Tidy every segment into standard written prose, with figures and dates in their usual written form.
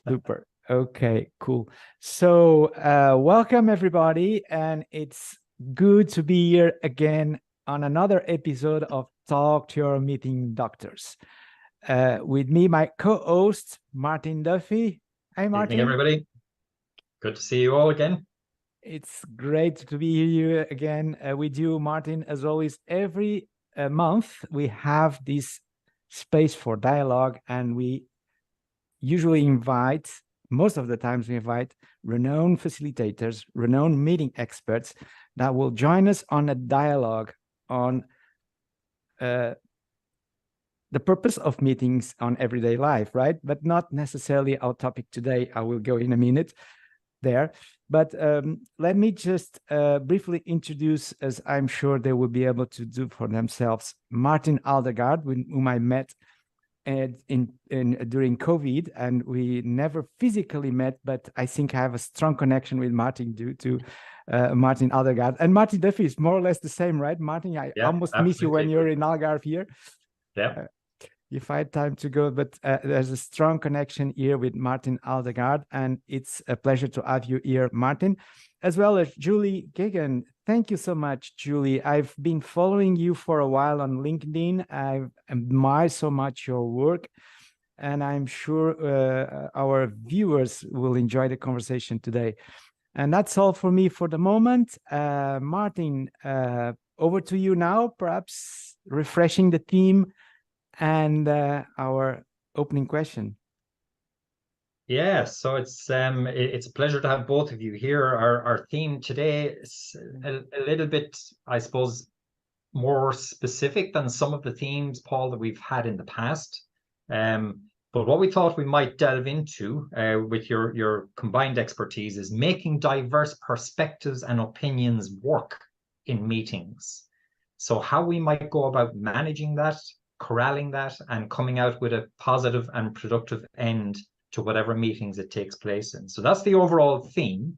Super. Okay, cool. So welcome everybody, and it's good to be here again on another episode of Talk to Your Meeting Doctors. With me, my co-host, Martin Duffy. Hi, Martin. Evening, everybody. Good to see you all again. It's great to be here again with you, Martin. As always, every month we have this space for dialogue, and we usually invite, most of the times we invite renowned facilitators, renowned meeting experts that will join us on a dialogue on the purpose of meetings on everyday life, right? But not necessarily our topic today. I will go in a minute there. But let me just briefly introduce, as I'm sure they will be able to do for themselves, Martin Aldergard, whom I met during COVID, and we never physically met, but I think I have a strong connection with Martin due to Martin Aldergard. And Martin Duffy is more or less the same, right? Martin, I almost miss you when you're in Algarve here. Yeah. If I had time to go, but there's a strong connection here with Martin Aldergard, and it's a pleasure to have you here, Martin, as well as Julie Guegan. Thank you so much, Julie. I've been following you for a while on LinkedIn. I admire so much your work, and I'm sure our viewers will enjoy the conversation today. And that's all for me for the moment. Martin, over to you now, perhaps refreshing the theme and our opening question. Yeah, so it's a pleasure to have both of you here. Our theme today is a little bit, I suppose, more specific than some of the themes, Paul, that we've had in the past. But what we thought we might delve into with your combined expertise is making diverse perspectives and opinions work in meetings. So how we might go about managing that, corralling that, and coming out with a positive and productive end to whatever meetings it takes place in. So that's the overall theme.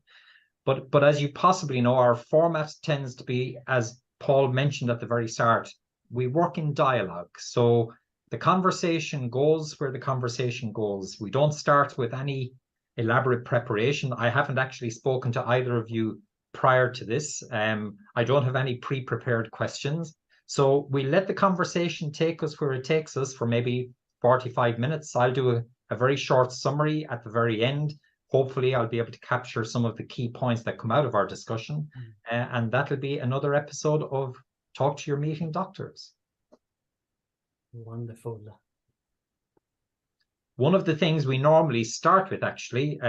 But as you possibly know, our format tends to be, as Paul mentioned at the very start, we work in dialogue. So the conversation goes where the conversation goes. We don't start with any elaborate preparation. I haven't actually spoken to either of you prior to this. I don't have any pre-prepared questions. So we let the conversation take us where it takes us for maybe 45 minutes. I'll do a very short summary at the very end. Hopefully, I'll be able to capture some of the key points that come out of our discussion. And that'll be another episode of Talk to Your Meeting Doctors. Wonderful. One of the things we normally start with, actually,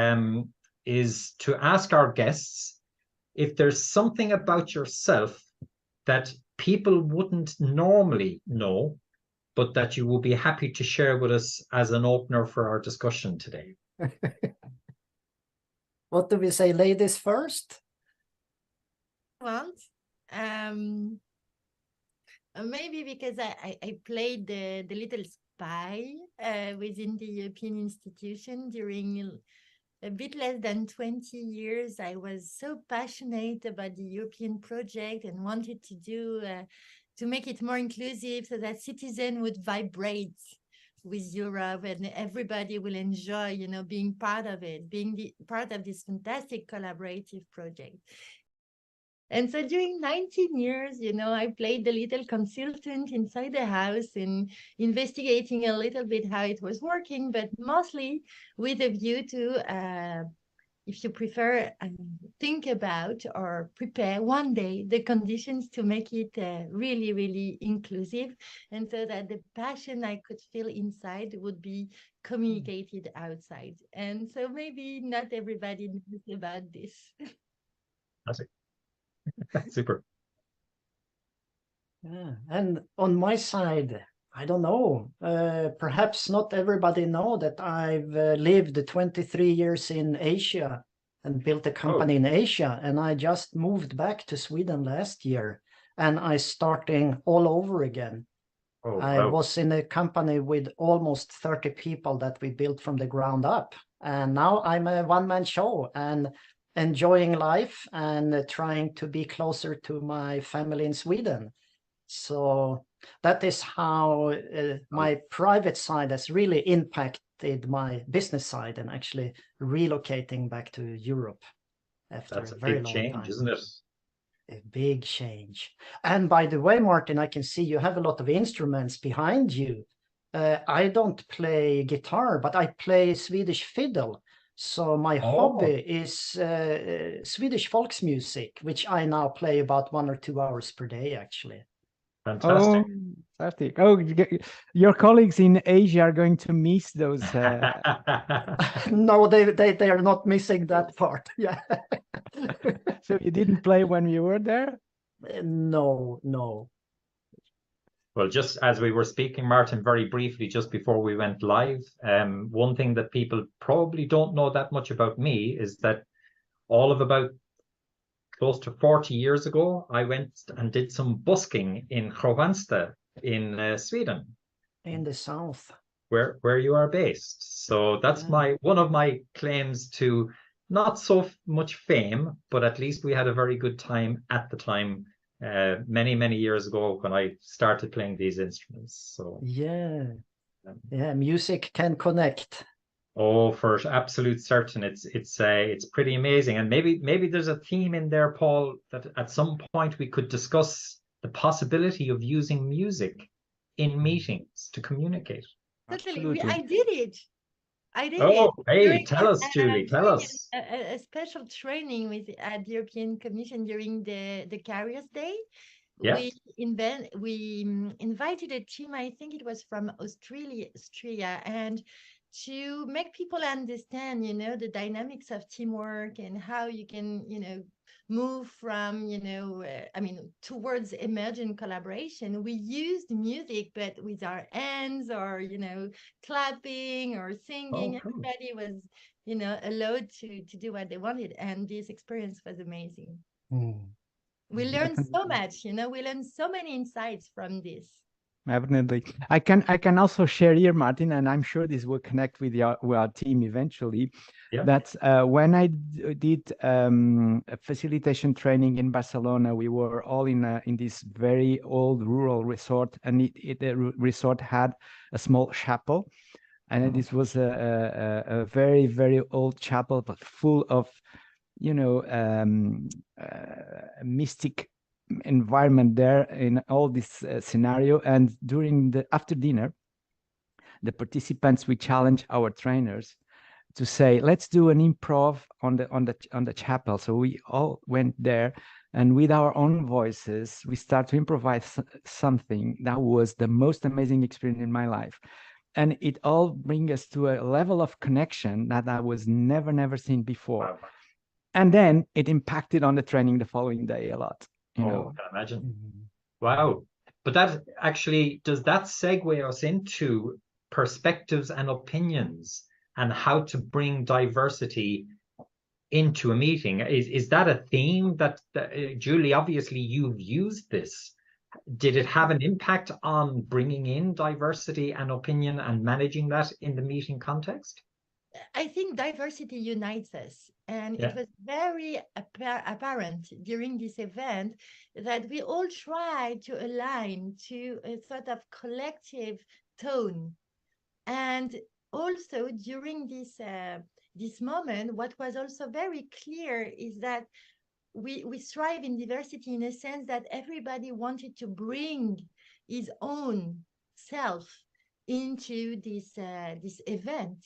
is to ask our guests if there's something about yourself that people wouldn't normally know, but that you will be happy to share with us as an opener for our discussion today. What do we say, ladies first? Well, maybe because I played the little spy within the European institution during a bit less than 20 years. I was so passionate about the European project and wanted to do to make it more inclusive so that citizens would vibrate with Europe and everybody will enjoy, you know, being part of it, being part of this fantastic collaborative project. And so during 19 years, you know, I played the little consultant inside the house and investigating a little bit how it was working, but mostly with a view to, if you prefer, think about or prepare one day the conditions to make it really, really inclusive. And so that the passion I could feel inside would be communicated outside. And so maybe not everybody knows about this. That's it. Super. Yeah. And on my side, I don't know, perhaps not everybody know that I've lived 23 years in Asia and built a company in Asia, and I just moved back to Sweden last year, and I starting all over again. I was in a company with almost 30 people that we built from the ground up, and now I'm a one-man show and enjoying life and trying to be closer to my family in Sweden. So, that is how my private side has really impacted my business side, and actually relocating back to Europe after That's a a very big long change, time. isn't it? A big change. And by the way, Martin, I can see you have a lot of instruments behind you. I don't play guitar, but I play Swedish fiddle. So my hobby is Swedish folksmusic, which I now play about 1 or 2 hours per day, actually. Fantastic. Oh, fantastic. Oh, your colleagues in Asia are going to miss those. No, they are not missing that part. Yeah. So you didn't play when you were there? No, no. Well, just as we were speaking, Martin, very briefly, just before we went live, one thing that people probably don't know that much about me is that all of about close to 40 years ago, I went and did some busking in Kristianstad in Sweden, In the south. where you are based. So that's one of my claims to not so much fame, but at least we had a very good time at the time, many years ago when I started playing these instruments. So yeah, music can connect. Oh, for absolute certain, it's pretty amazing, and maybe there's a theme in there, Paul, that at some point we could discuss the possibility of using music in meetings to communicate. Totally. I did it. Oh, hey, tell us, Julie, tell us. A special training at the European Commission during the Carriers Day. Yeah. We invited a team, I think it was from Austria, and to make people understand, the dynamics of teamwork and how you can, move from, towards emergent collaboration. We used music, but with our hands, or, clapping or singing. Cool. Everybody was, allowed to do what they wanted. And this experience was amazing. We learned so much, we learned so many insights from this. Definitely. I can also share here, Martin, and I'm sure this will connect with our team eventually. Yeah. That's when I did a facilitation training in Barcelona, we were all in this very old rural resort, and the resort had a small chapel, and this was a very, very old chapel, but full of, mystic environment there in all this scenario. And after dinner, the participants, we challenge our trainers to say, let's do an improv on the chapel. So we all went there, and with our own voices, we start to improvise something that was the most amazing experience in my life. And it all brings us to a level of connection that I was never seen before. Wow. And then it impacted on the training the following day a lot. I can imagine. Wow. But does that segue us into perspectives and opinions and how to bring diversity into a meeting? Is that a theme that Julie, obviously you've used this. Did it have an impact on bringing in diversity and opinion and managing that in the meeting context? I think diversity unites us, and it was very apparent during this event that we all try to align to a sort of collective tone. And also during this moment, what was also very clear is that we strive in diversity in a sense that everybody wanted to bring his own self into this event.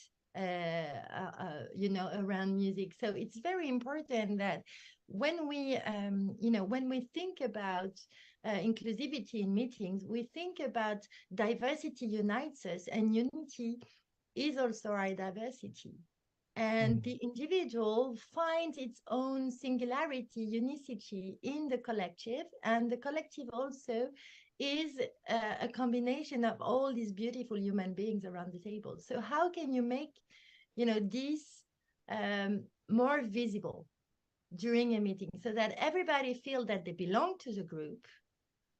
Around music. So it's very important that when we think about inclusivity in meetings, we think about diversity unites us, and unity is also our diversity. And the individual finds its own singularity, unicity in the collective, and the collective also is a combination of all these beautiful human beings around the table. So how can you make, this more visible during a meeting so that everybody feel that they belong to the group,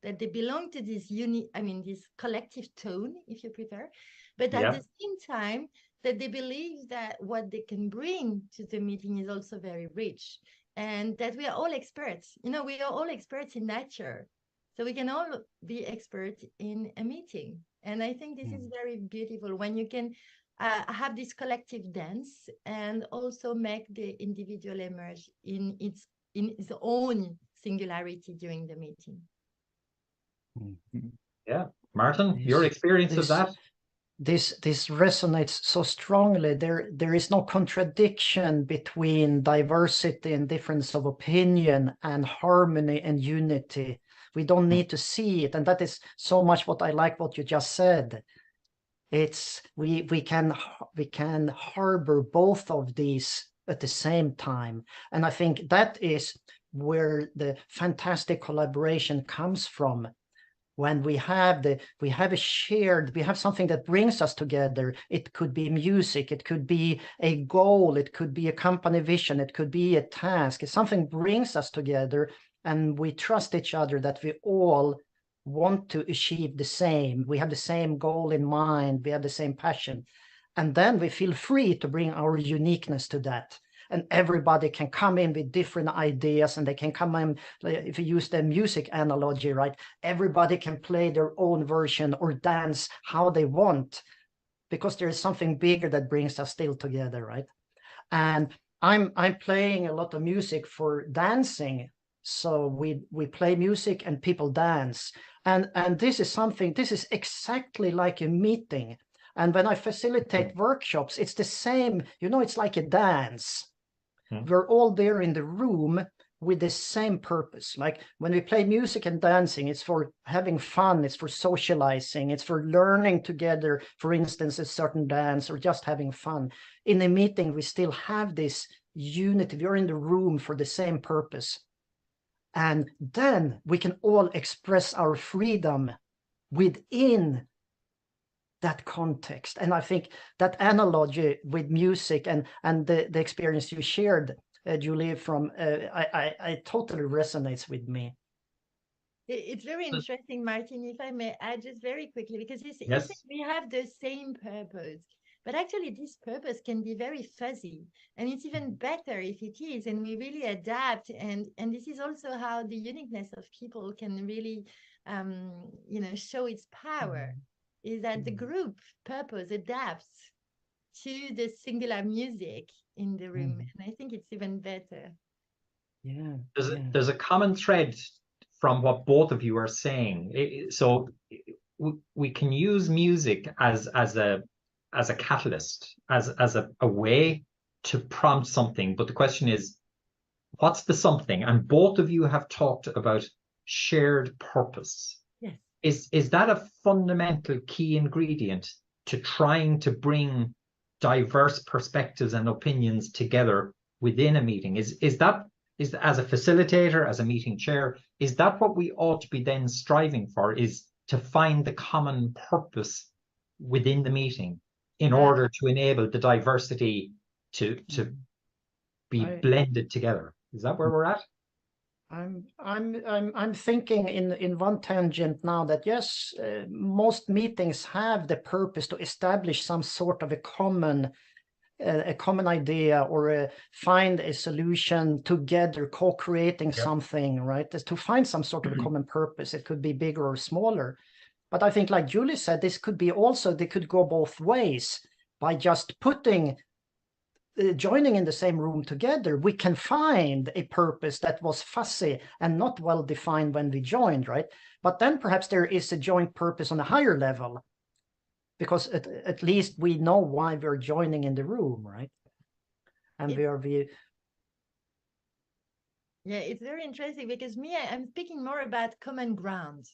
that they belong to this this collective tone, if you prefer, but at the same time that they believe that what they can bring to the meeting is also very rich, and that we are all experts. We are all experts in nature. So we can all be expert in a meeting. And I think this is very beautiful when you can have this collective dance and also make the individual emerge in its own singularity during the meeting. Yeah, Martin, your experience of that? This resonates so strongly. There is no contradiction between diversity and difference of opinion and harmony and unity. We don't need to see it, and that is so much what I like what you just said. It's we can harbor both of these at the same time, and I think that is where the fantastic collaboration comes from. When we have something that brings us together. It could be music, it could be a goal, it could be a company vision, it could be a task. If something brings us together and we trust each other that we all want to achieve the same, we have the same goal in mind, we have the same passion, and then we feel free to bring our uniqueness to that. And everybody can come in with different ideas, and they can come in, if you use the music analogy, right? Everybody can play their own version or dance how they want, because there is something bigger that brings us still together, right? And I'm playing a lot of music for dancing. So we play music and people dance. And this is exactly like a meeting. And when I facilitate workshops, it's the same, it's like a dance. We're all there in the room with the same purpose. Like when we play music and dancing, it's for having fun, it's for socializing, it's for learning together, for instance, a certain dance, or just having fun. In a meeting, we still have this unity. We're in the room for the same purpose. And then we can all express our freedom within that context. And I think that analogy with music and the experience you shared, Julie, from I totally resonates with me. It's very interesting, Martin, if I may add just very quickly, because you Yes. said we have the same purpose, but actually this purpose can be very fuzzy, and it's even better if it is, and we really adapt. And this is also how the uniqueness of people can really, show its power. Is that the group purpose adapts to the singular music in the room. And I think it's even better. Yeah. There's a common thread from what both of you are saying. So we can use music as a catalyst, as a way to prompt something. But the question is, what's the something? And both of you have talked about shared purpose. Yes. Is that a fundamental key ingredient to trying to bring diverse perspectives and opinions together within a meeting? Is that as a facilitator, as a meeting chair, is that what we ought to be then striving for, is to find the common purpose within the meeting in order to enable the diversity to be blended together? Is that where we're at? I'm thinking in one tangent now that yes, most meetings have the purpose to establish some sort of a common idea, or find a solution together, co-creating something, right? To find some sort of a common purpose. It could be bigger or smaller. But I think, like Julie said, they could go both ways. By just joining in the same room together, we can find a purpose that was fuzzy and not well defined when we joined, right? But then perhaps there is a joint purpose on a higher level, because at least we know why we're joining in the room, right? And yeah, it's very interesting, because I'm speaking more about common ground.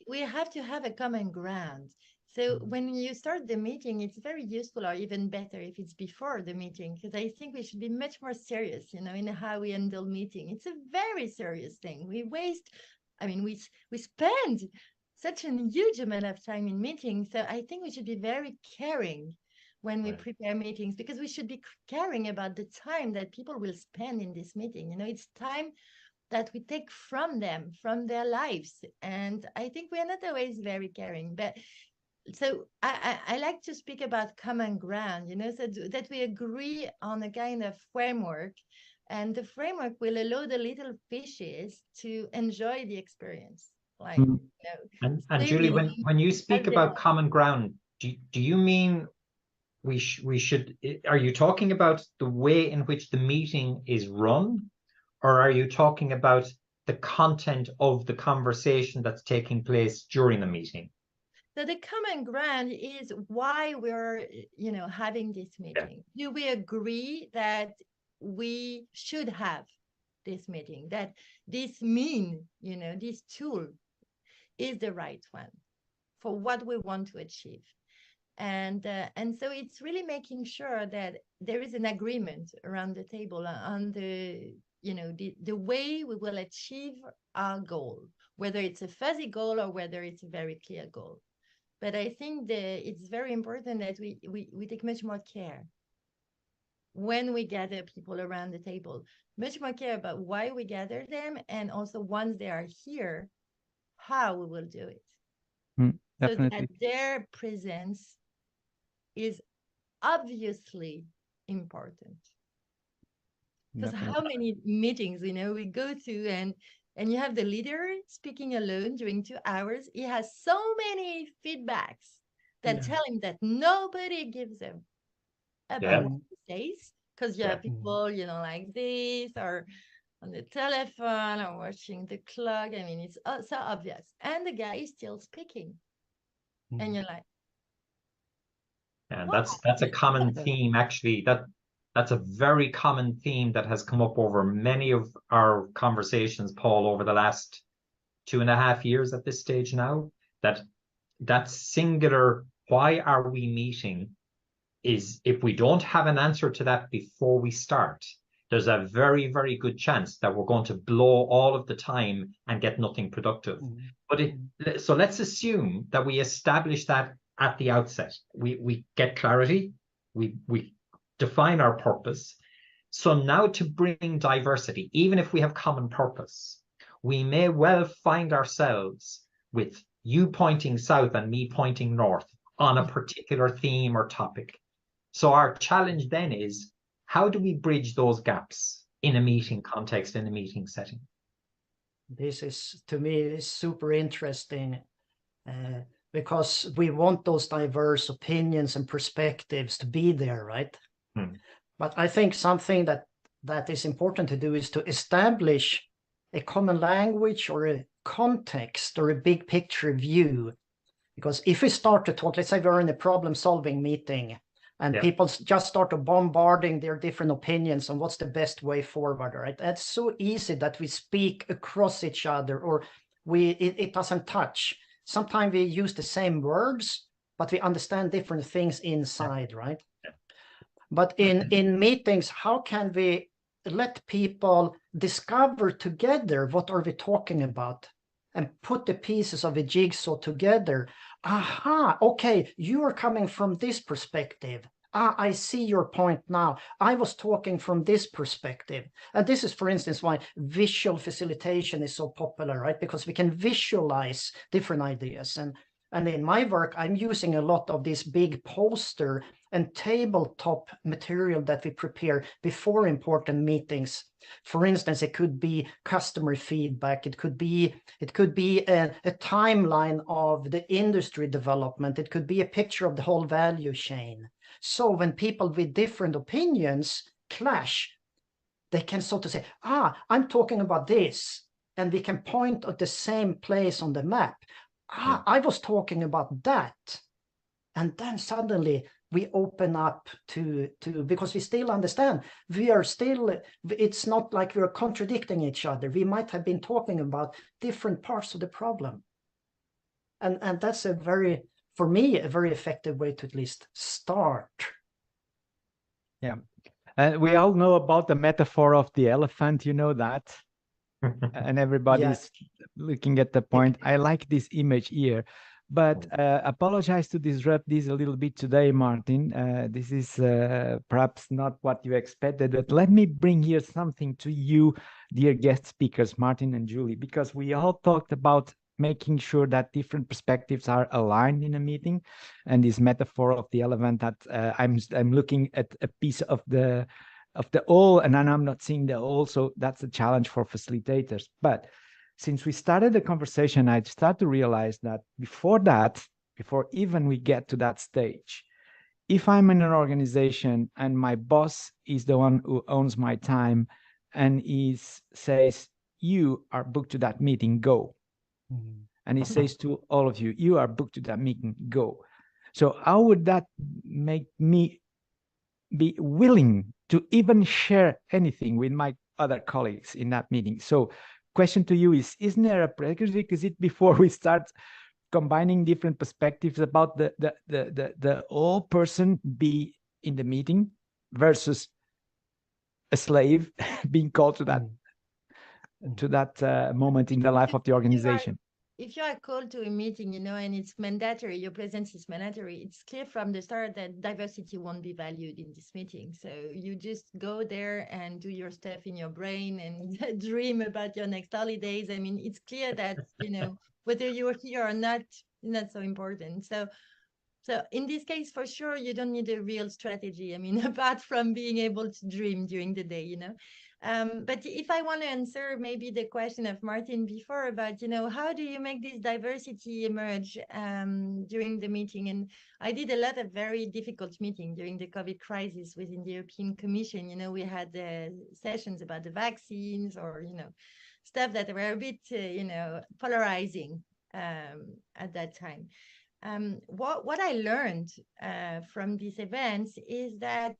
We have to have a common ground. So when you start the meeting, it's very useful, or even better if it's before the meeting, because I think we should be much more serious, in how we handle meeting. It's a very serious thing. We spend such a huge amount of time in meetings. So I think we should be very caring when we prepare meetings, because we should be caring about the time that people will spend in this meeting. It's time that we take from them, from their lives. And I think we are not always very caring. But so I like to speak about common ground, so that we agree on a kind of framework, and the framework will allow the little fishes to enjoy the experience like, you know, And same Julie, meaning when you speak as about the- common ground, do you mean we should, are you talking about the way in which the meeting is run, or are you talking about the content of the conversation that's taking place during the meeting? So the common ground is why we're, you know, having this meeting. Do we agree that we should have this meeting, that this you know, this tool is the right one for what we want to achieve? And so it's really making sure that there is an agreement around the table on the, you know, the way we will achieve our goal, whether it's a fuzzy goal or whether it's a very clear goal. But I think that it's very important that we take much more care when we gather people around the table, much more care about why we gather them, and also once they are here, how we will do it. Definitely. So that their presence is obviously important. Because how many meetings, you know, we go to and you have the leader speaking alone during 2 hours. He has so many feedbacks that tell him that nobody gives him about what he says. Because you have people, you know, like this, or on the telephone, or watching the clock. I mean, it's so obvious. And the guy is still speaking. And you're like, and wow. that's a common theme, actually. That's a very common theme that has come up over many of our conversations, Paul, over the last 2.5 years at this stage now, that singular, why are we meeting, is, if we don't have an answer to that before we start, there's a very, very good chance that we're going to blow all of the time and get nothing productive. But so let's assume that we establish that at the outset. We get clarity, we define our purpose. So now, to bring diversity, even if we have common purpose, we may well find ourselves with you pointing south and me pointing north on a particular theme or topic. So our challenge then is, how do we bridge those gaps in a meeting context, in a meeting setting? This is, to me, is super interesting, because we want those diverse opinions and perspectives to be there, right? But I think something that is important to do is to establish a common language or a context or a big picture view. Because if we start to talk, let's say we're in a problem-solving meeting, and people just start to bombarding their different opinions on what's the best way forward, right? That's so easy that we speak across each other, or it doesn't touch. Sometimes we use the same words, but we understand different things inside, right? But in meetings, how can we let people discover together what are we talking about, and put the pieces of a jigsaw together? Aha, okay, you are coming from this perspective. I see your point now. I was talking from this perspective. And this is, for instance, why visual facilitation is so popular, right? Because we can visualize different ideas. And in my work, I'm using a lot of this big poster and tabletop material that we prepare before important meetings. For instance, it could be customer feedback. It could be a timeline of the industry development. It could be a picture of the whole value chain. So when people with different opinions clash, they can sort of say, I'm talking about this. And we can point at the same place on the map. I was talking about that. And then suddenly we open up to because we still understand, it's not like we're contradicting each other. We might have been talking about different parts of the problem. And that's for me, a very effective way to at least start. Yeah. We all know about the metaphor of the elephant, you know that. And everybody's looking at the point. I like this image here. But apologize to disrupt this a little bit today, Martin. This is perhaps not what you expected, but let me bring here something to you, dear guest speakers, Martin and Julie, because we all talked about making sure that different perspectives are aligned in a meeting, and this metaphor of the elephant, that I'm looking at a piece of the whole, and I'm not seeing the whole, so that's a challenge for facilitators. But since we started the conversation, I start to realize that before even we get to that stage, if I'm in an organization and my boss is the one who owns my time and he says, you are booked to that meeting, go. And he says to all of you, you are booked to that meeting, go. So how would that make me be willing to even share anything with my other colleagues in that meeting? So question to you is, isn't there a prerequisite before we start combining different perspectives about the whole person be in the meeting versus a slave being called to that moment in the life of the organization? If you are called to a meeting, and it's mandatory, your presence is mandatory, it's clear from the start that diversity won't be valued in this meeting. So you just go there and do your stuff in your brain and dream about your next holidays. I mean, it's clear that, whether you're here or not so important. So in this case, for sure, you don't need a real strategy. I mean, apart from being able to dream during the day, But if I want to answer maybe the question of Martin before about, how do you make this diversity emerge during the meeting? And I did a lot of very difficult meetings during the COVID crisis within the European Commission. We had sessions about the vaccines or, stuff that were a bit, polarizing at that time. What I learned from these events is that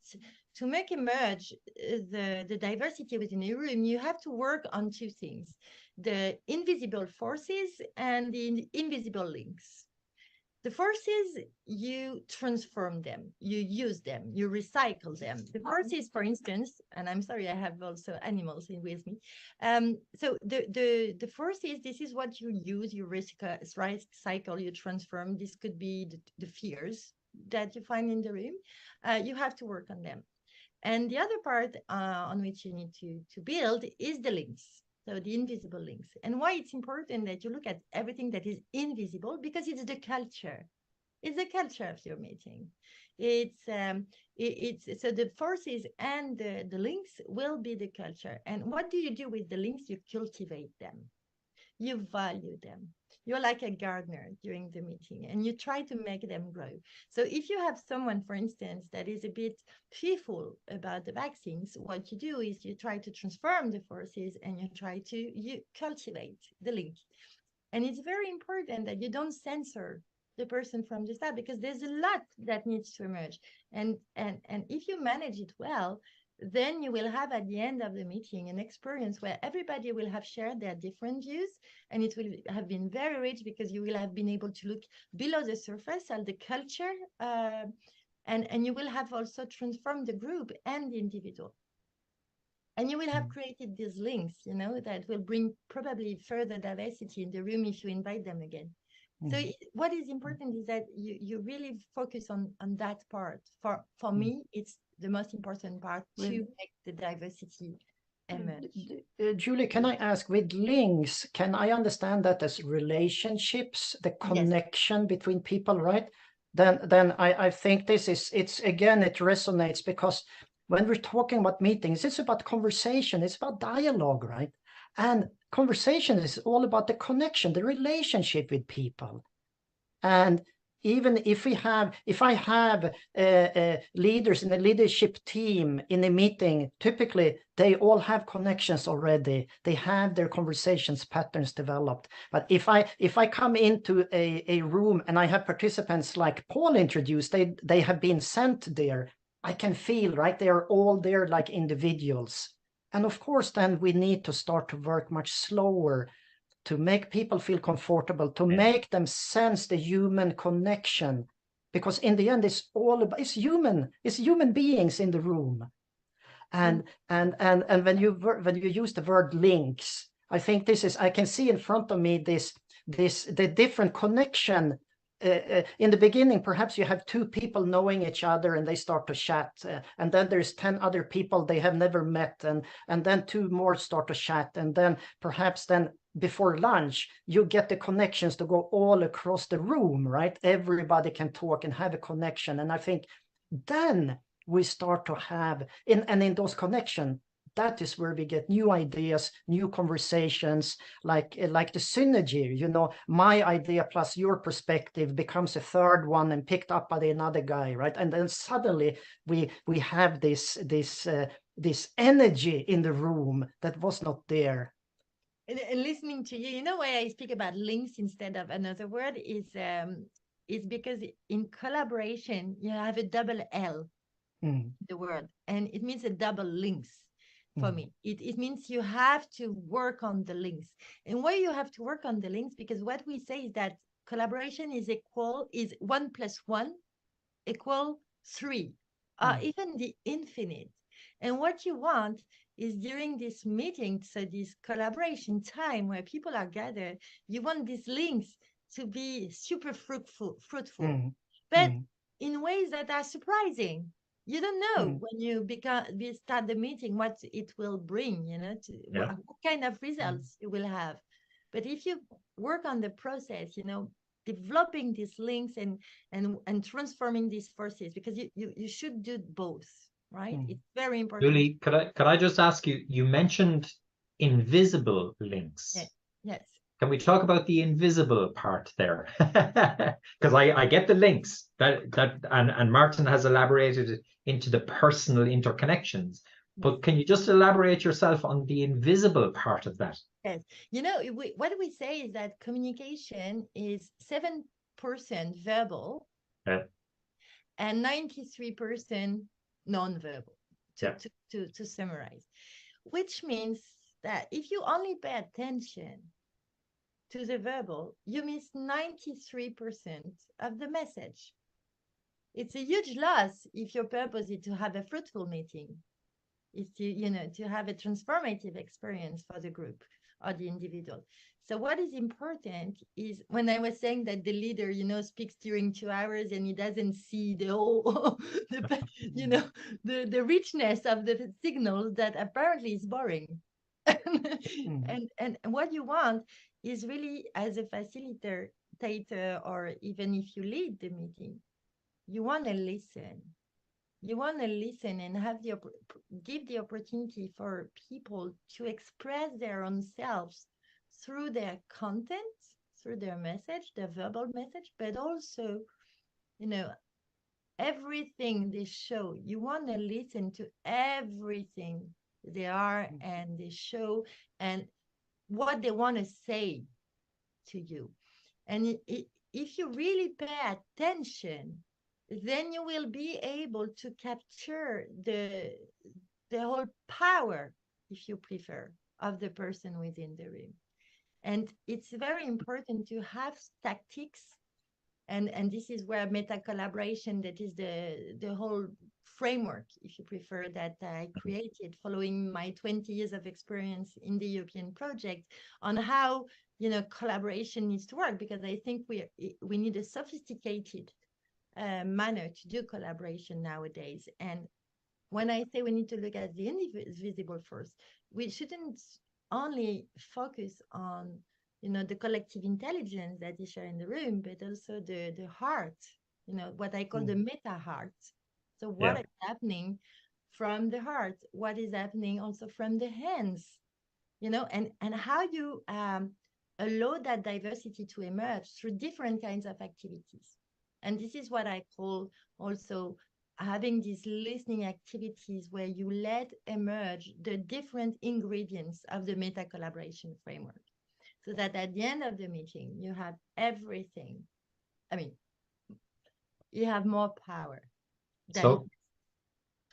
to make emerge the diversity within a room, you have to work on two things: the invisible forces and the invisible links. The forces, you transform them, you use them, you recycle them. The forces, for instance, and I'm sorry, I have also animals with me. So the forces, this is what you use, you recycle, you transform. This could be the fears that you find in the room. You have to work on them. And the other part on which you need to build is the links. So the invisible links. And why it's important that you look at everything that is invisible, because it's the culture. It's the culture of your meeting. It's so the forces and the links will be the culture. And what do you do with the links? You cultivate them. You value them. You're like a gardener during the meeting, and you try to make them grow. So if you have someone, for instance, that is a bit fearful about the vaccines, what you do is you try to transform the forces and you cultivate the link. And it's very important that you don't censor the person from the start, because there's a lot that needs to emerge. And if you manage it well, then you will have at the end of the meeting an experience where everybody will have shared their different views, and it will have been very rich because you will have been able to look below the surface at the culture, and you will have also transformed the group and the individual. And you will have created these links, that will bring probably further diversity in the room if you invite them again. So what is important is that you really focus on that part. For me, it's the most important part to make the diversity emerge. Julie, can I ask, with links, can I understand that as relationships, the connection between people, right? Then I think it resonates, because when we're talking about meetings, it's about conversation, it's about dialogue, right? And conversation is all about the connection, the relationship with people. And even if I have leaders in the leadership team in a meeting, typically they all have connections already. They have their conversations patterns developed. But if I come into a room and I have participants like Paul introduced, they have been sent there, I can feel, right, they are all there like individuals. And of course, then we need to start to work much slower to make people feel comfortable, to make them sense the human connection, because in the end, it's human beings in the room. And when you use the word links, I think I can see in front of me the different connection. In the beginning, perhaps you have two people knowing each other and they start to chat, and then there's 10 other people they have never met, and then two more start to chat, and then perhaps before lunch you get the connections to go all across the room, right? Everybody can talk and have a connection, and I think then we start to have in those connections, that is where we get new ideas, new conversations, like the synergy, you know, my idea plus your perspective becomes a third one and picked up by another guy, right? And then suddenly we have this energy in the room that was not there. And listening to you, you know why I speak about links instead of another word is because in collaboration you have a double L, the word, and it means a double links for me. It means you have to work on the links. And why you have to work on the links? Because what we say is that collaboration is 1 + 1 = 3, even the infinite. And what you want is during this meeting, so this collaboration time where people are gathered, you want these links to be super fruitful, but in ways that are surprising. You don't know when you start the meeting what it will bring, you know, what kind of results you will have. But if you work on the process, you know, developing these links and transforming these forces, because you should do both. Right, it's very important. Julie, could I just ask you? You mentioned invisible links. Yes. Can we talk about the invisible part there? Because I get the links and Martin has elaborated it into the personal interconnections. But can you just elaborate yourself on the invisible part of that? Yes. You know, what we say is that communication is 7% verbal and 93% non-verbal, to summarize, which means that if you only pay attention to the verbal, you miss 93% of the message. It's a huge loss if your purpose is to have a fruitful meeting, is to, you know, to have a transformative experience for the group or the individual. So what is important is, when I was saying that the leader, you know, speaks during 2 hours and he doesn't see the whole, you know, the richness of the signals, that apparently is boring. And what you want is really, as a facilitator, or even if you lead the meeting, you want to listen. You want to listen and give the opportunity for people to express their own selves through their content, through their message, their verbal message, but also, you know, everything they show. You want to listen to everything they are and they show and what they want to say to you. And if you really pay attention, then you will be able to capture the whole power, if you prefer, of the person within the room. And it's very important to have tactics, and this is where meta collaboration, that is the whole framework, if you prefer, that I created following my 20 years of experience in the European project, on how, you know, collaboration needs to work, because I think we need a sophisticated manner to do collaboration nowadays. And when I say we need to look at the invisible first, we shouldn't only focus on, you know, the collective intelligence that is shared in the room, but also the heart, you know, what I call the meta heart. So what is happening from the heart? What is happening also from the hands? You know, and how you allow that diversity to emerge through different kinds of activities. And this is what I call also having these listening activities, where you let emerge the different ingredients of the meta collaboration framework, so that at the end of the meeting, you have everything. I mean, you have more power than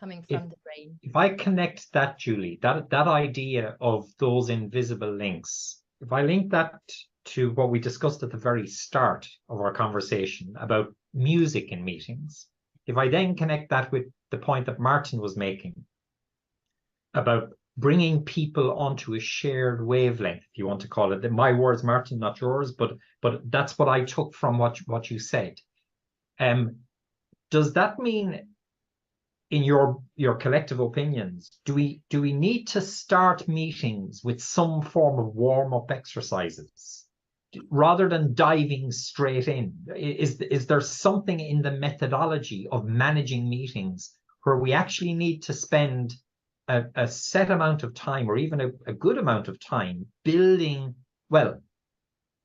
coming from the brain. If I connect that, Julie, that idea of those invisible links, if I link that to what we discussed at the very start of our conversation about music in meetings, if I then connect that with the point that Martin was making about bringing people onto a shared wavelength, if you want to call it, my words, Martin, not yours, but that's what I took from what you said. Does that mean, in your collective opinions, do we need to start meetings with some form of warm-up exercises rather than diving straight in? Is there something in the methodology of managing meetings where we actually need to spend a set amount of time, or even a good amount of time, building, well,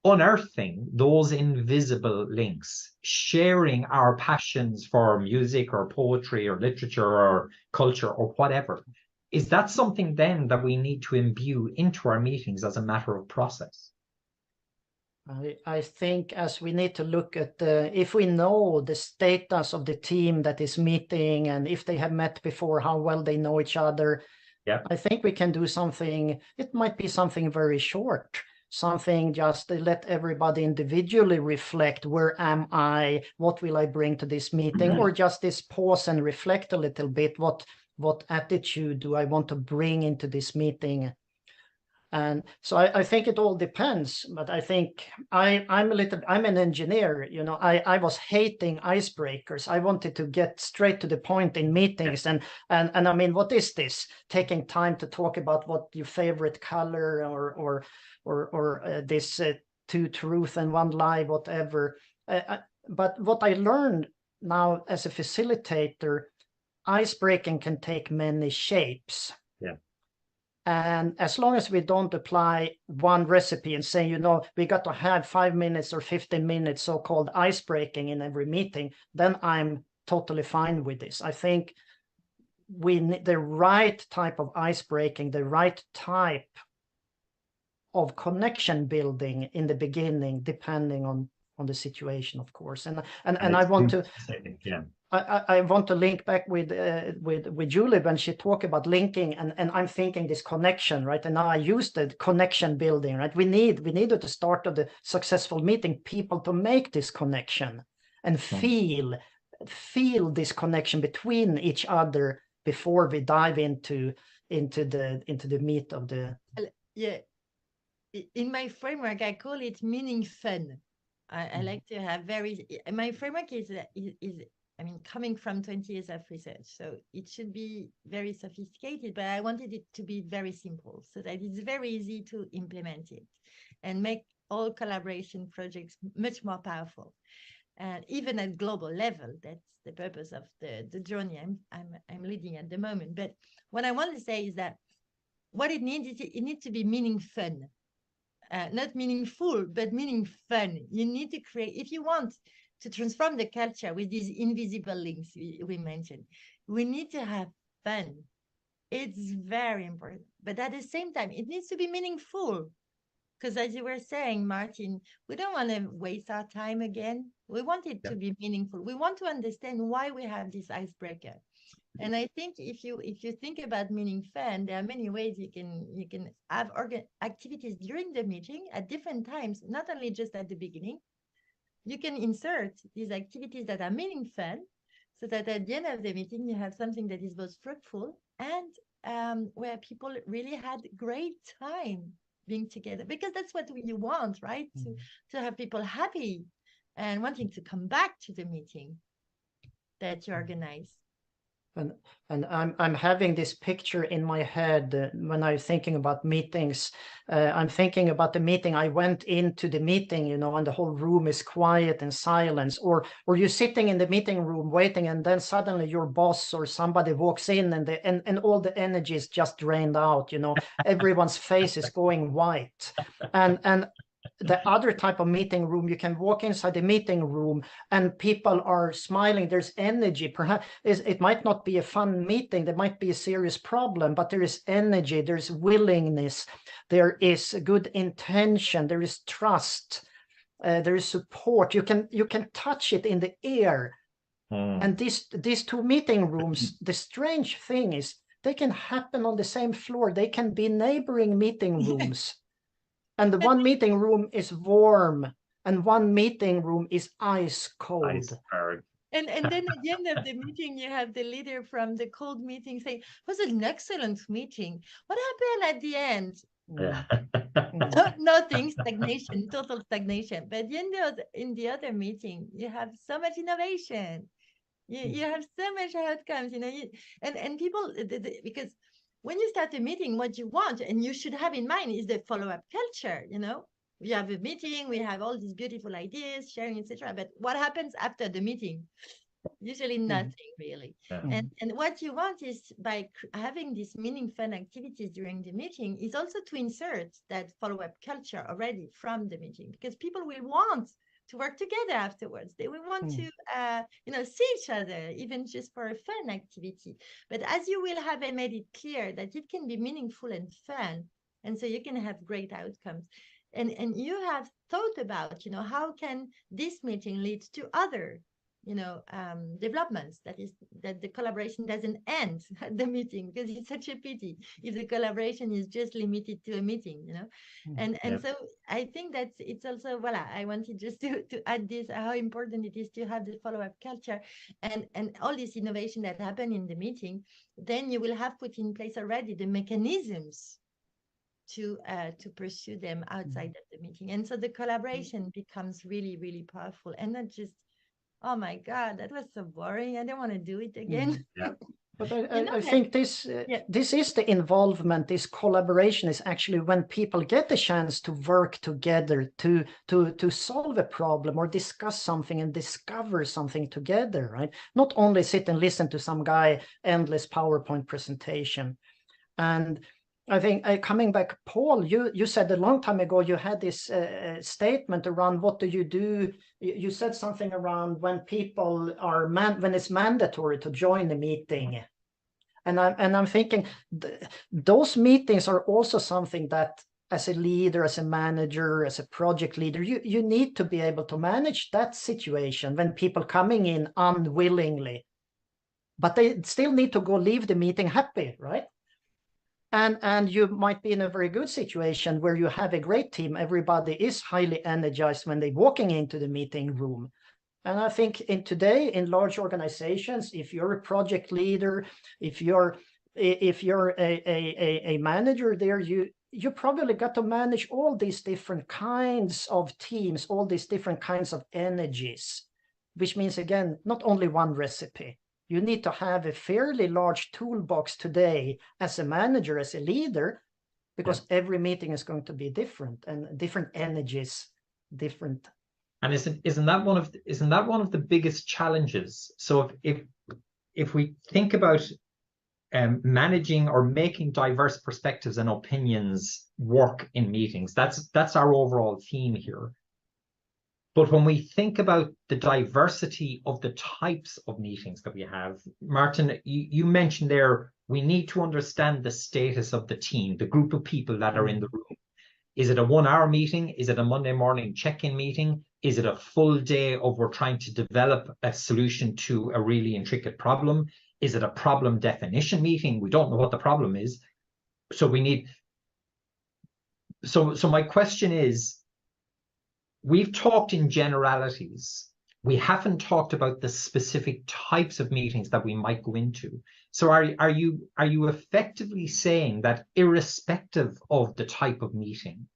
unearthing those invisible links, sharing our passions for music or poetry or literature or culture or whatever. Is that something then that we need to imbue into our meetings as a matter of process? I think as we need to look at if we know the status of the team that is meeting, and if they have met before, how well they know each other. Yeah. I think we can do something. It might be something very short, something just to let everybody individually reflect, where am I, what will I bring to this meeting, or just this pause and reflect a little bit, what attitude do I want to bring into this meeting. And so I think it all depends, but I think I'm an engineer, you know, I was hating icebreakers. I wanted to get straight to the point in meetings, and I mean, what is this? Taking time to talk about what your favorite color or this two truth and one lie, whatever. But what I learned now as a facilitator, icebreaking can take many shapes. Yeah. And as long as we don't apply one recipe and say, you know, we got to have 5 minutes or 15 minutes so-called ice breaking in every meeting, then I'm totally fine with this. I think we need the right type of ice breaking, the right type of connection building in the beginning, depending on the situation, of course. And I want to, yeah. I want to link back with Julie when she talked about linking, and I'm thinking this connection, right? And now I use the connection building, right? We needed at the start of the successful meeting people to make this connection and feel this connection between each other before we dive into the meat of the. Yeah, in my framework I call it meaning fun. I like to have my framework is I mean, coming from 20 years of research, so it should be very sophisticated, but I wanted it to be very simple so that it's very easy to implement it and make all collaboration projects much more powerful. And even at global level, that's the purpose of the journey I'm leading at the moment. But what I want to say is that what it needs to be meaning fun. Not meaningful, but meaning fun. You need to create, if you want to transform the culture with these invisible links we mentioned, we need to have fun. It's very important. But at the same time, it needs to be meaningful. Because as you were saying, Martin, we don't want to waste our time again. We want it to be meaningful. We want to understand why we have this icebreaker. And I think if you think about meaning fun, there are many ways you can have activities during the meeting at different times, not only just at the beginning. You can insert these activities that are meaning fun, so that at the end of the meeting you have something that is both fruitful and where people really had great time being together, because that's what you want, right? To have people happy and wanting to come back to the meeting that you organize. And I'm having this picture in my head when I'm thinking about meetings. I'm thinking about the meeting. I went into the meeting, you know, and the whole room is quiet and silence. Or you're sitting in the meeting room waiting, and then suddenly your boss or somebody walks in, and all the energy is just drained out. You know, everyone's face is going white, and the other type of meeting room, you can walk inside the meeting room and people are smiling. There's energy. Perhaps it might not be a fun meeting. There might be a serious problem, but there is energy. There's willingness. There is good intention. There is trust. There is support. You can touch it in the air. And these two meeting rooms, the strange thing is they can happen on the same floor. They can be neighboring meeting rooms. And the one meeting room is warm, and one meeting room is ice cold. And then at the end of the meeting, you have the leader from the cold meeting saying, "It was an excellent meeting. What happened at the end?" Nothing, stagnation, total stagnation. But in the other meeting, you have so much innovation. You have so much outcomes, you know, and people, because when you start a meeting, what you want and you should have in mind is the follow-up culture. You know, we have a meeting, we have all these beautiful ideas, sharing, etc. But what happens after the meeting? Usually nothing really. Yeah. And what you want is by having these meaningful activities during the meeting is also to insert that follow-up culture already from the meeting, because people will want to work together afterwards. They will want to, see each other, even just for a fun activity. But as you will have made it clear that it can be meaningful and fun, and so you can have great outcomes. And you have thought about, how can this meeting lead to other developments, that the collaboration doesn't end at the meeting, because it's such a pity if the collaboration is just limited to a meeting, and so I think that it's also, I wanted just to add this, how important it is to have the follow-up culture and all this innovation that happen in the meeting. Then you will have put in place already the mechanisms to pursue them outside of the meeting, and so the collaboration becomes really, really powerful, and not just, oh my God, that was so boring, I don't want to do it again. Yeah. But I think this is the involvement, this collaboration is actually when people get the chance to work together to solve a problem or discuss something and discover something together, right? Not only sit and listen to some guy endless PowerPoint presentation. And I think coming back, Paul, you said a long time ago you had this statement around what do you do? You said something around when people are when it's mandatory to join the meeting, and I'm thinking those meetings are also something that, as a leader, as a manager, as a project leader, you need to be able to manage that situation when people coming in unwillingly, but they still need to go leave the meeting happy, right? And you might be in a very good situation where you have a great team. Everybody is highly energized when they're walking into the meeting room. And I think today in large organizations, if you're a project leader, if you're a manager there, you probably got to manage all these different kinds of teams, all these different kinds of energies, which means, again, not only one recipe. You need to have a fairly large toolbox today as a manager, as a leader, because every meeting is going to be different and different energies, different. And isn't that one of the biggest challenges? So if we think about managing or making diverse perspectives and opinions work in meetings, that's our overall theme here. But when we think about the diversity of the types of meetings that we have, Martin, you mentioned there, we need to understand the status of the team, the group of people that are in the room. Is it a 1-hour meeting? Is it a Monday morning check-in meeting? Is it a full day of we're trying to develop a solution to a really intricate problem? Is it a problem definition meeting? We don't know what the problem is. So we need... So my question is, we've talked in generalities. We haven't talked about the specific types of meetings that we might go into. So are you effectively saying that irrespective of the type of meeting,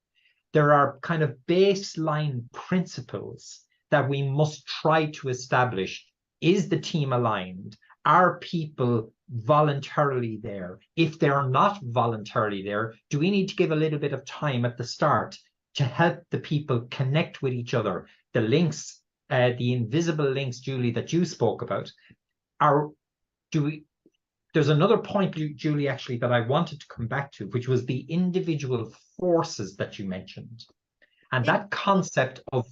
there are kind of baseline principles that we must try to establish? Is the team aligned? Are people voluntarily there? If they're not voluntarily there, do we need to give a little bit of time at the start to help the people connect with each other? The links, the invisible links, Julie, that you spoke about, there's another point, Julie, actually, that I wanted to come back to, which was the individual forces that you mentioned. And that concept of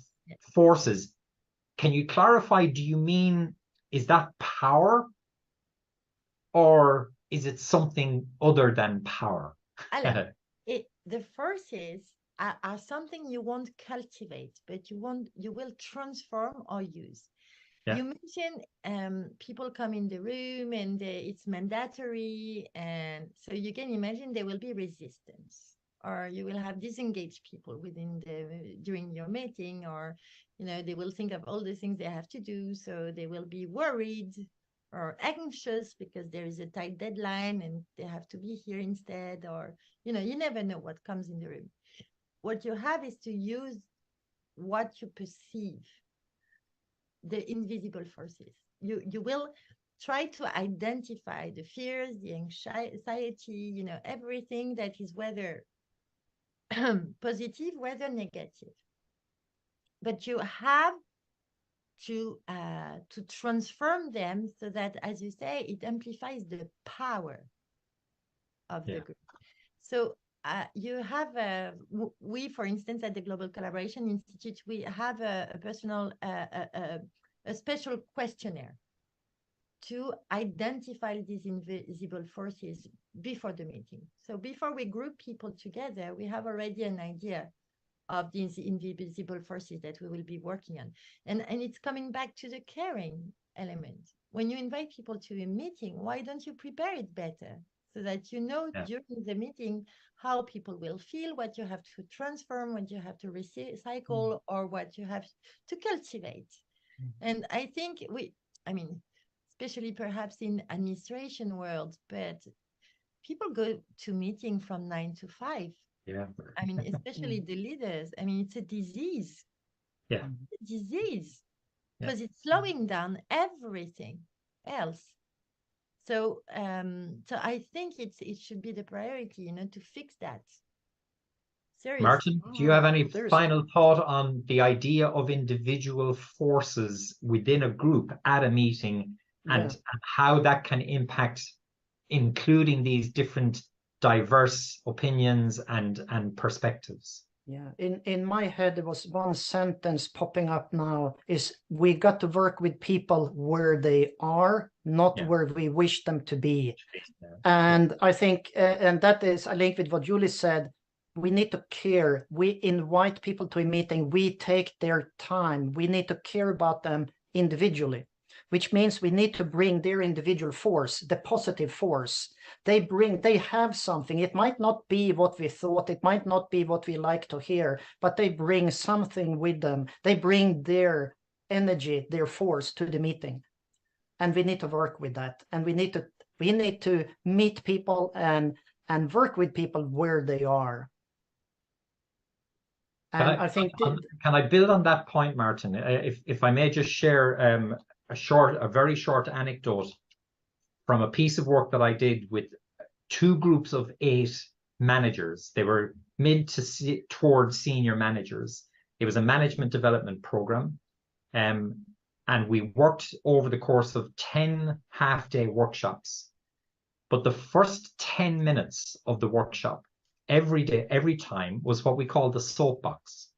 forces, can you clarify, do you mean, is that power? Or is it something other than power? The forces are something you won't cultivate, but you will transform or use. You mentioned people come in the room and it's mandatory, and so you can imagine there will be resistance, or you will have disengaged people during your meeting, or they will think of all the things they have to do, so they will be worried or anxious because there is a tight deadline and they have to be here instead, or you never know what comes in the room. What you have is to use what you perceive, the invisible forces. You will try to identify the fears, the anxiety, everything that is whether positive, whether negative. But you have to transform them so that, as you say, it amplifies the power of the group. So you have we, for instance, at the Global Collaboration Institute, we have a personal, a special questionnaire to identify these invisible forces before the meeting. So before we group people together, we have already an idea of these invisible forces that we will be working on. And it's coming back to the caring element. When you invite people to a meeting, why don't you prepare it better so that you know during the meeting how people will feel, what you have to transform, what you have to recycle, or what you have to cultivate. And I think especially perhaps in administration world, but people go to meeting from 9 to 5. Yeah. I mean, especially the leaders. I mean, it's a disease. Yeah. It's a disease because it's slowing down everything else. So, so I think it should be the priority, to fix that. Seriously. Martin, do you have any final thought on the idea of individual forces within a group at a meeting and how that can impact, including these different diverse opinions and perspectives? Yeah, in my head, there was one sentence popping up now, is we got to work with people where they are, not where we wish them to be. And I think, and that is, I link with what Julie said, we need to care. We invite people to a meeting, we take their time, we need to care about them individually, which means we need to bring their individual force, the positive force. They have something. It might not be what we thought, it might not be what we like to hear, but they bring something with them. They bring their energy, their force to the meeting. And we need to work with that. And we need to meet people and work with people where they are. And I think can I build on that point, Martin? If I may just share a very short anecdote from a piece of work that I did with 2 groups of 8 managers. They were mid to towards senior managers. It was a management development program. And we worked over the course of 10 half-day workshops. But the first 10 minutes of the workshop, every day, every time, was what we call the soapbox.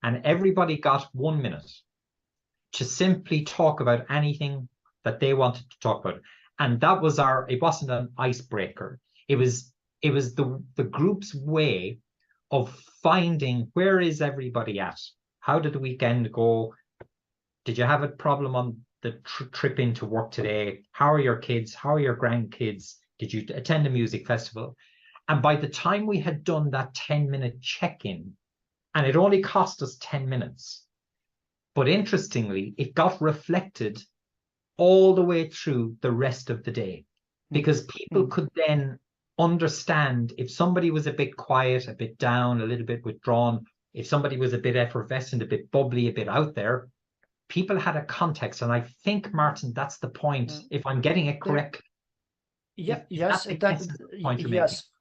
And everybody got 1 minute to simply talk about anything that they wanted to talk about. And that was it wasn't an icebreaker. It was the group's way of finding, where is everybody at? How did the weekend go? Did you have a problem on the trip into work today? How are your kids? How are your grandkids? Did you attend a music festival? And by the time we had done that 10-minute check-in, and it only cost us 10 minutes, but interestingly, it got reflected all the way through the rest of the day, because people could then understand if somebody was a bit quiet, a bit down, a little bit withdrawn, if somebody was a bit effervescent, a bit bubbly, a bit out there, people had a context. And I think, Martin, that's the point, if I'm getting it correct. Yes,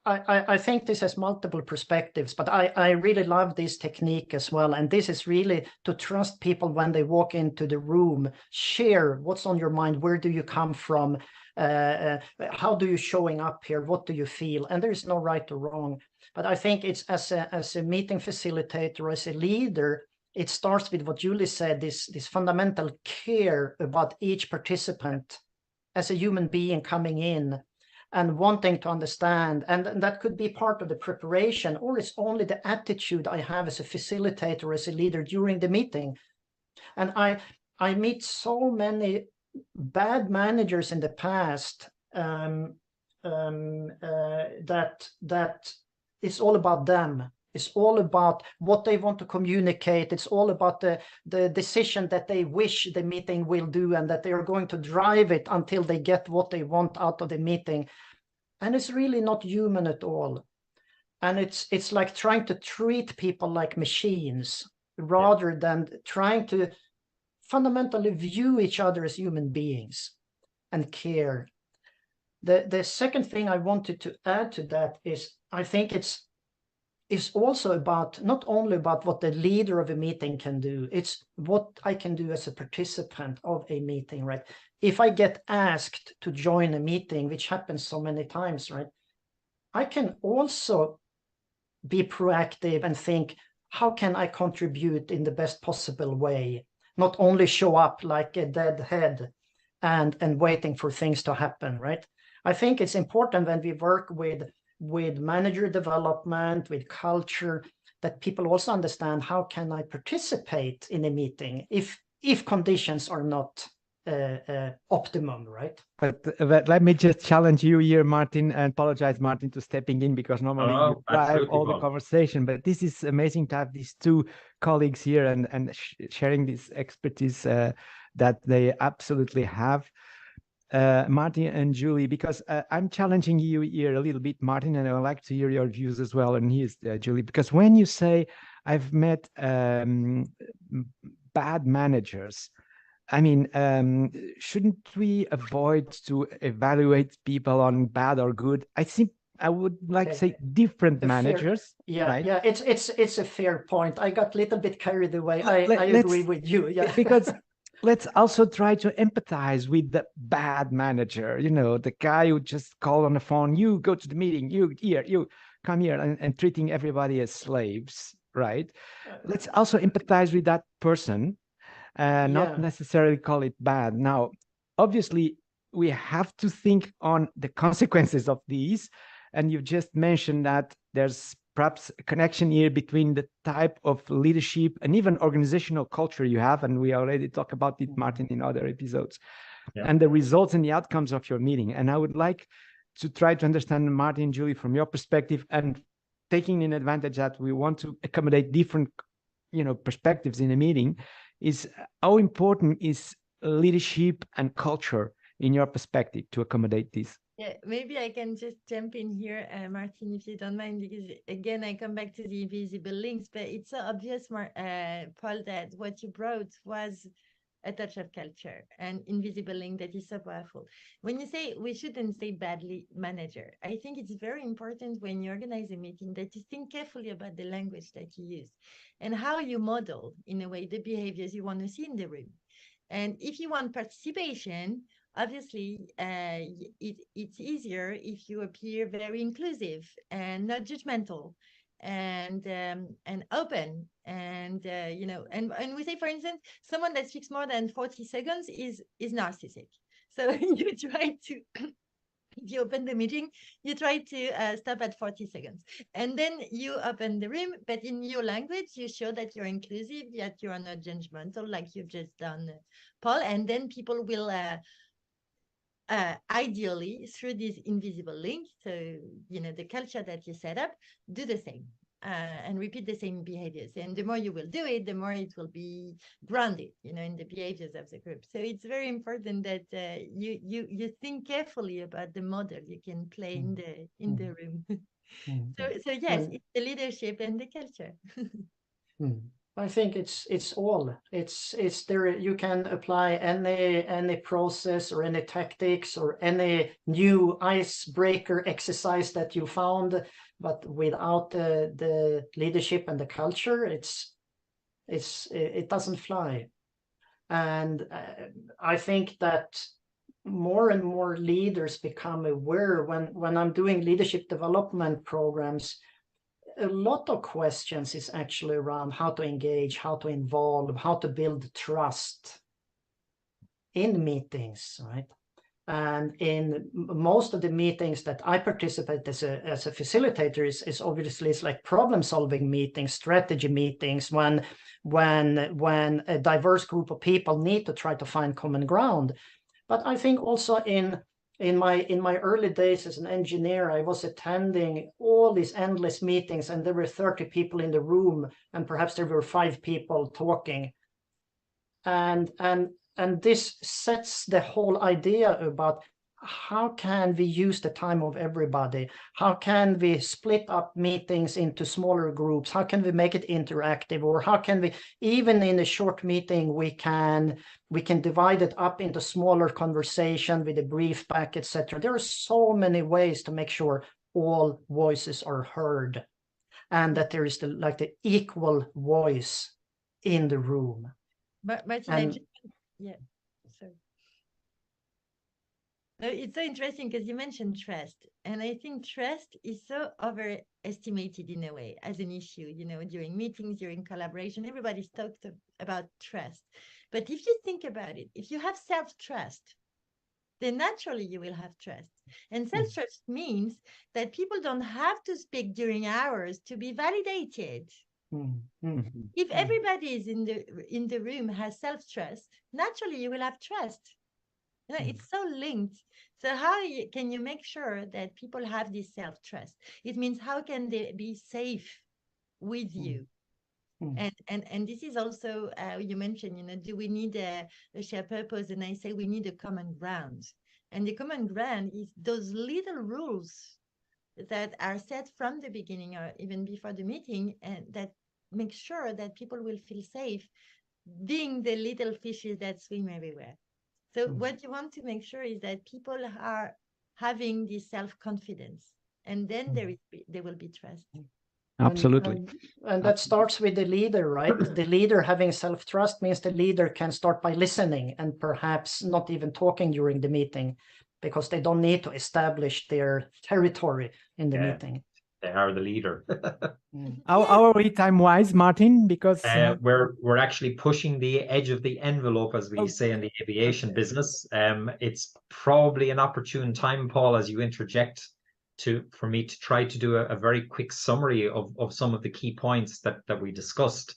I think this has multiple perspectives, but I really love this technique as well. And this is really to trust people when they walk into the room, share what's on your mind, where do you come from, how do you showing up here, what do you feel? And there's no right or wrong. But I think it's as a meeting facilitator, as a leader, it starts with what Julie said, this fundamental care about each participant as a human being coming in and wanting to understand. And that could be part of the preparation, or it's only the attitude I have as a facilitator, as a leader during the meeting. And I meet so many bad managers in the past that it's all about them. It's all about what they want to communicate. It's all about the decision that they wish the meeting will do, and that they are going to drive it until they get what they want out of the meeting. And it's really not human at all. And it's like trying to treat people like machines rather than trying to fundamentally view each other as human beings and care. The second thing I wanted to add to that is, I think it's is also about not only about what the leader of a meeting can do, it's what I can do as a participant of a meeting, right? If I get asked to join a meeting, which happens so many times, right, I can also be proactive and think, how can I contribute in the best possible way? Not only show up like a dead head and waiting for things to happen, right? I think it's important when we work with manager development, with culture, that people also understand, how can I participate in a meeting if conditions are not optimum, right? But let me just challenge you here, Martin, and apologize, Martin, to stepping in, because normally you drive absolutely, all the Paul. conversation. But this is amazing to have these two colleagues here and sharing this expertise that they absolutely have. Martin and Julie, because I'm challenging you here a little bit, Martin, and I would like to hear your views as well. And here's Julie, because when you say I've met bad managers, I mean, shouldn't we avoid to evaluate people on bad or good? I think I would like to say different managers. Yeah, right? yeah, it's a fair point. I got a little bit carried away. I agree with you. Yeah, because let's also try to empathize with the bad manager. You know, the guy who just called on the phone. You go to the meeting. You come here, and treating everybody as slaves. Right? Let's also empathize with that person. Not necessarily call it bad. Now, obviously, we have to think on the consequences of these. And you've just mentioned that there's perhaps a connection here between the type of leadership and even organizational culture you have. And we already talked about it, Martin, in other episodes. Yeah. And the results and the outcomes of your meeting. And I would like to try to understand, Martin, Julie, from your perspective, and taking in advantage that we want to accommodate different, perspectives in a meeting, is how important is leadership and culture in your perspective to accommodate this? Yeah, maybe I can just jump in here, Martin, if you don't mind, because again, I come back to the invisible links, but it's so obvious, Paul, that what you brought was a touch of culture and invisible link that is so powerful. When you say we shouldn't say badly manager, I think it's very important when you organize a meeting that you think carefully about the language that you use and how you model, in a way, the behaviors you want to see in the room. And if you want participation, obviously, it's easier if you appear very inclusive and not judgmental and open. And and we say, for instance, someone that speaks more than 40 seconds is narcissistic. So you try to, if you open the meeting, you try to stop at 40 seconds. And then you open the room, but in your language, you show that you're inclusive, yet you are not judgmental, like you've just done, Paul. And then people will ideally, through this invisible link, so the culture that you set up, do the same and repeat the same behaviors. And the more you will do it, the more it will be grounded, in the behaviors of the group. So it's very important that you think carefully about the model you can play in the room. So yes, it's the leadership and the culture. I think it's all. It's there. You can apply any process or any tactics or any new icebreaker exercise that you found, but without the leadership and the culture, it doesn't fly. And I think that more and more leaders become aware when I'm doing leadership development programs. A lot of questions is actually around how to engage, how to involve, how to build trust in meetings, right? And in most of the meetings that I participate as a facilitator is obviously it's like problem-solving meetings, strategy meetings, when a diverse group of people need to try to find common ground. But I think also in my early days as an engineer, I was attending all these endless meetings, and there were 30 people in the room, and perhaps there were 5 people talking. And this sets the whole idea about how can we use the time of everybody? How can we split up meetings into smaller groups? How can we make it interactive? Or how can we, even in a short meeting, we can divide it up into smaller conversation with a brief back, etc. There are so many ways to make sure all voices are heard. and that there is the equal voice in the room. But yeah, sorry. No, it's so interesting because you mentioned trust, and I think trust is so overestimated in a way as an issue. You know, during meetings, during collaboration, everybody's talked about trust. But if you think about it, if you have self-trust, then naturally you will have trust. And self-trust means that people don't have to speak during hours to be validated. If everybody is in the room has self-trust, naturally you will have trust. You know, it's so linked. So how can you make sure that people have this self-trust? It means how can they be safe with you? And this is also, you mentioned, you know, do we need a shared purpose? And I say we need a common ground. And the common ground is those little rules that are set from the beginning or even before the meeting, and that make sure that people will feel safe being the little fishes that swim everywhere. So what you want to make sure is that people are having this self-confidence, and then there will be trust. Absolutely. And that starts with the leader, right? The leader having self-trust means the leader can start by listening and perhaps not even talking during the meeting, because they don't need to establish their territory in the meeting. They are the leader. How are we time-wise, Martin? Because we're actually pushing the edge of the envelope, as we say in the aviation business. It's probably an opportune time, Paul, as you interject, for me to try to do a very quick summary of some of the key points that we discussed.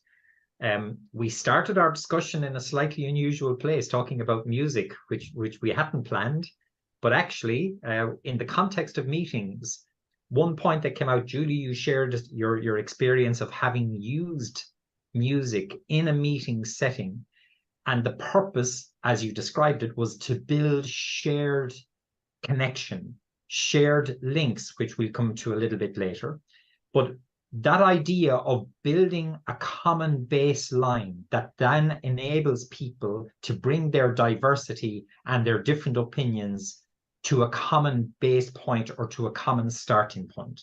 We started our discussion in a slightly unusual place, talking about music, which we hadn't planned, but actually in the context of meetings, one point that came out, Julie, you shared your experience of having used music in a meeting setting, and the purpose, as you described it, was to build shared connection, shared links, which we'll come to a little bit later. But that idea of building a common baseline that then enables people to bring their diversity and their different opinions to a common base point or to a common starting point.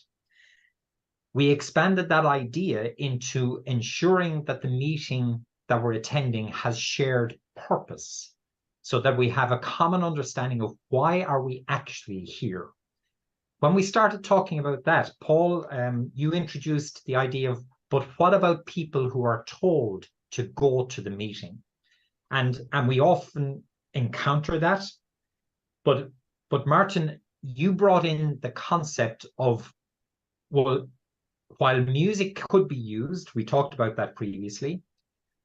We expanded that idea into ensuring that the meeting that we're attending has shared purpose, so that we have a common understanding of why are we actually here. When we started talking about that, Paul, you introduced the idea of, but what about people who are told to go to the meeting? And we often encounter that, but Martin, you brought in the concept of, well, while music could be used, we talked about that previously,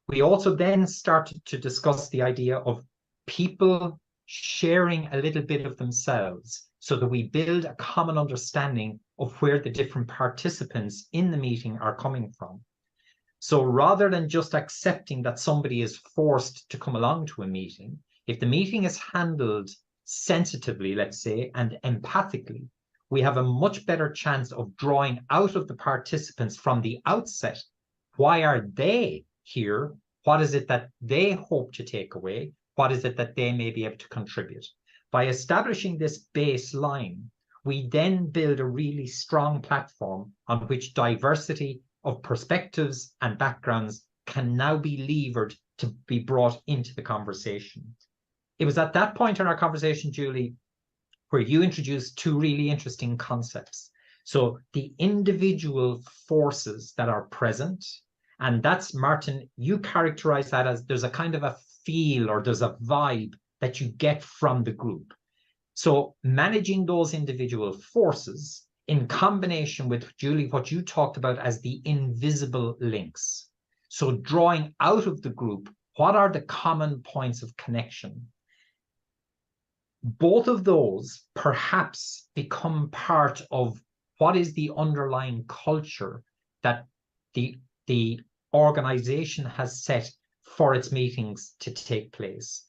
we also then started to discuss the idea of people sharing a little bit of themselves, so that we build a common understanding of where the different participants in the meeting are coming from. So rather than just accepting that somebody is forced to come along to a meeting, if the meeting is handled sensitively, let's say, and empathically, we have a much better chance of drawing out of the participants from the outset. Why are they here? What is it that they hope to take away? What is it that they may be able to contribute? By establishing this baseline, we then build a really strong platform on which diversity of perspectives and backgrounds can now be levered to be brought into the conversation. It was at that point in our conversation, Julie, where you introduced two really interesting concepts. So the individual forces that are present, and that's, Martin, you characterize that as there's a kind of a feel or there's a vibe that you get from the group. So managing those individual forces in combination with, Julie, what you talked about as the invisible links. So drawing out of the group, what are the common points of connection? Both of those perhaps become part of what is the underlying culture that the organization has set for its meetings to take place.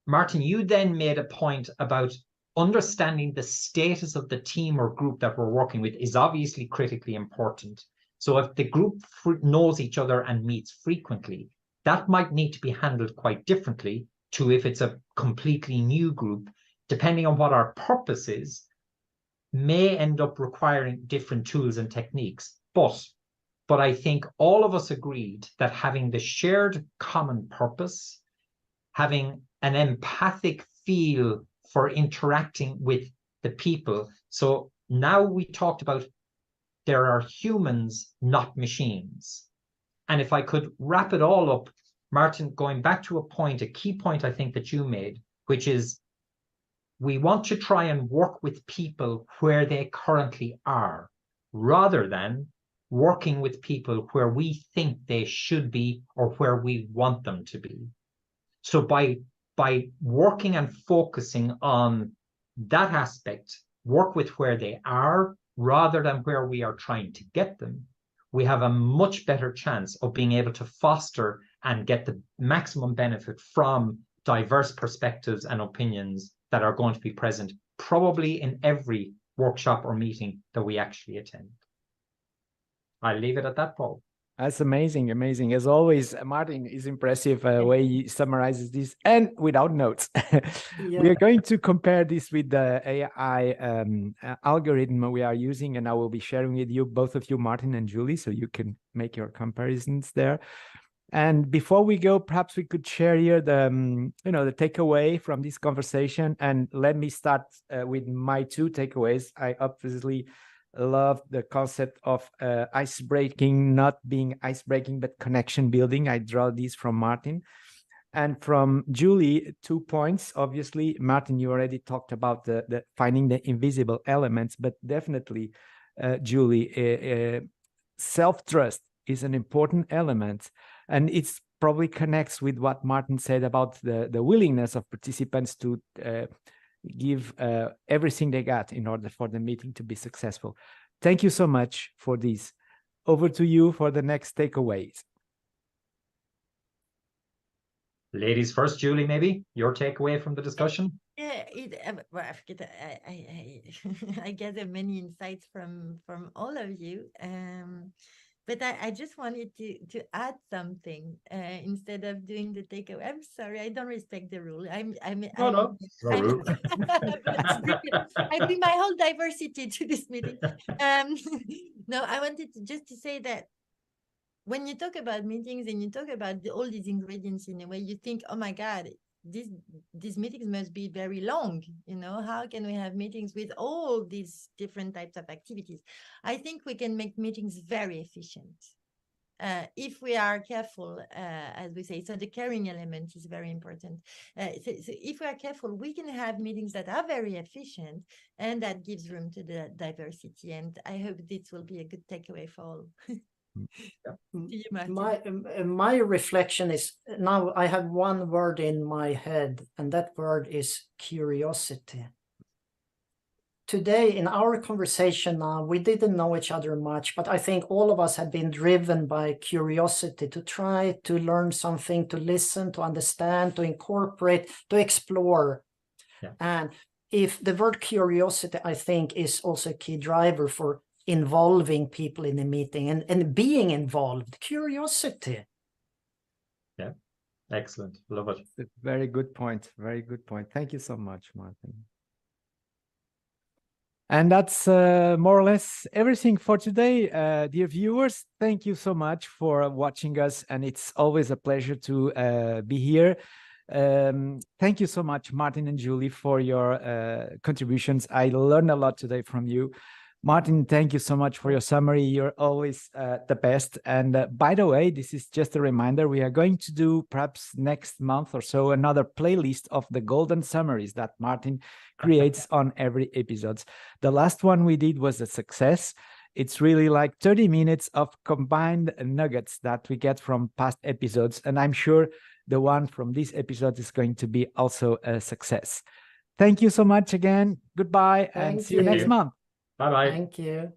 Martin, you then made a point about understanding the status of the team or group that we're working with is obviously critically important. So if the group knows each other and meets frequently, that might need to be handled quite differently to if it's a completely new group, depending on what our purpose is, may end up requiring different tools and techniques. But But I think all of us agreed that having the shared common purpose, having an empathic feel for interacting with the people. So now we talked about there are humans, not machines. And if I could wrap it all up, Martin, going back to a key point I think that you made, which is we want to try and work with people where they currently are, rather than working with people where we think they should be or where we want them to be. So by working and focusing on that aspect, work with where they are rather than where we are trying to get them, we have a much better chance of being able to foster and get the maximum benefit from diverse perspectives and opinions that are going to be present probably in every workshop or meeting that we actually attend. I'll leave it at that, Paul. That's amazing, amazing. As always, Martin is impressive way he summarizes this and without notes. Yeah. We are going to compare this with the AI algorithm we are using, and I will be sharing with you, both of you, Martin and Julie, so you can make your comparisons there. And before we go, perhaps we could share here the the takeaway from this conversation. And let me start with my two takeaways. I obviously love the concept of ice breaking, not being ice breaking, but connection building. I draw these from Martin. And from Julie, 2 points. Obviously, Martin, you already talked about the finding the invisible elements, but definitely, Julie, self-trust is an important element. And it's probably connects with what Martin said about the willingness of participants to give everything they got in order for the meeting to be successful. Thank you so much for this. Over to you for the next takeaways. Ladies first, Julie, maybe your takeaway from the discussion? Yeah, I gather many insights from all of you. But I just wanted to add something instead of doing the takeaway. I'm sorry, I don't respect the rule. I bring my whole diversity to this meeting. No, I wanted to say that when you talk about meetings and you talk about all these ingredients in a way, you think, oh my God, these meetings must be very long. How can we have meetings with all these different types of activities? I think we can make meetings very efficient if we are careful, as we say. So the caring element is very important. So if we are careful, we can have meetings that are very efficient, and that gives room to the diversity. And I hope this will be a good takeaway for all. My reflection is, now I have one word in my head, and that word is curiosity. Today in our conversation now, we didn't know each other much, but I think all of us have been driven by curiosity to try to learn something, to listen, to understand, to incorporate, to explore. Yeah. And if the word curiosity, I think, is also a key driver for involving people in a meeting and being involved. Curiosity. Yeah, excellent. Love it. Very good point. Very good point. Thank you so much, Martin. And that's more or less everything for today, dear viewers. Thank you so much for watching us, and it's always a pleasure to be here. Thank you so much, Martin and Julie, for your contributions. I learned a lot today from you. Martin, thank you so much for your summary. You're always the best. And by the way, this is just a reminder. We are going to do perhaps next month or so another playlist of the golden summaries that Martin creates on every episode. The last one we did was a success. It's really like 30 minutes of combined nuggets that we get from past episodes. And I'm sure the one from this episode is going to be also a success. Thank you so much again. Goodbye and see you next month. Bye-bye. Thank you.